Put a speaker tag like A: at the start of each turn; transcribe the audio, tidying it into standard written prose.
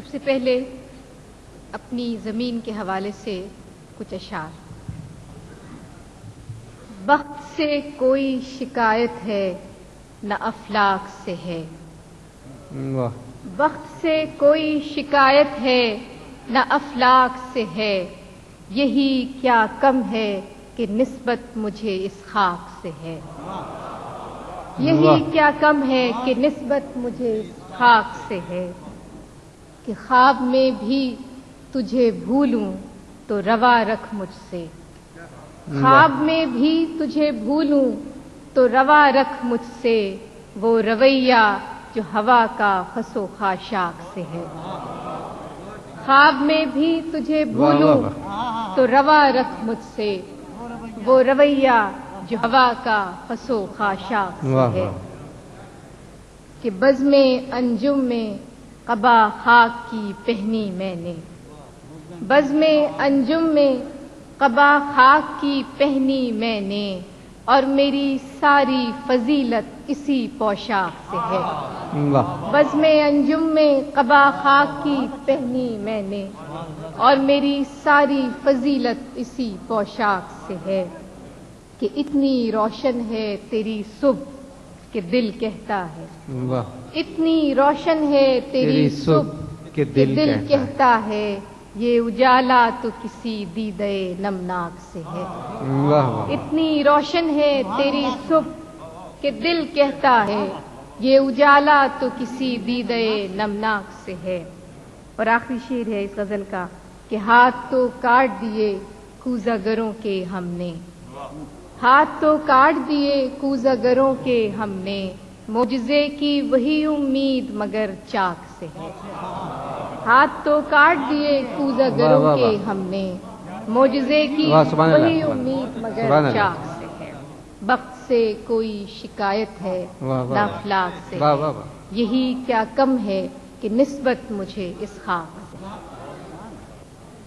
A: سب سے پہلے اپنی زمین کے حوالے سے کچھ اشعار۔ بخت سے کوئی شکایت ہے نہ افلاک سے ہے، بخت سے کوئی شکایت ہے نہ افلاک سے ہے، یہی کیا کم ہے کہ نسبت مجھے اس خاک سے ہے، یہی کیا کم ہے کہ نسبت مجھے اس خاک سے ہے، کہ خواب میں بھی تجھے بھولوں تو روا رکھ مجھ سے، خواب میں بھی تجھے بھولوں تو روا رکھ مجھ سے، وہ رویہ جو ہوا کا خس و خاشاک سے ہے، خواب میں بھی تجھے بھولوں تو روا رکھ مجھ سے، وہ رویہ جو ہوا کا خس و خاشاک سے ہے، کہ بزم انجم میں قبا خاک کی پہنی میں نے، بزم انجم میں قبا خاک کی پہنی میں نے، اور میری ساری فضیلت اسی پوشاک سے ہے، بزم انجم میں قبا خاک کی پہنی میں نے، اور میری ساری فضیلت اسی پوشاک سے ہے، کہ اتنی روشن ہے تیری صبح کہ دل کہتا ہے، اتنی روشن ہے تیری صبح کہ دل کہتا ہے، یہ اجالا تو کسی دیدے نمناک سے ہے، اتنی روشن ہے تیری صبح کہ دل کہتا ہے، یہ اجالا تو کسی دیدے نمناک سے ہے۔ اور آخری شعر ہے اس غزل کا، کہ ہاتھ تو کاٹ دیے کوزہ گروں کے ہم نے، ہاتھ تو کاٹ دیے کوزہ گروں کے ہم نے، معجزے کی وہی امید مگر چاک سے ہے، ہاتھ تو کاٹ دیے کوزہ گروں کے ہم نے، معجزے کی وہی امید مگر چاک سے ہے، بخت سے کوئی شکایت ہے نہ افلاک سے ہے، یہی کیا کم ہے کہ نسبت مجھے اس خاک سے ہے۔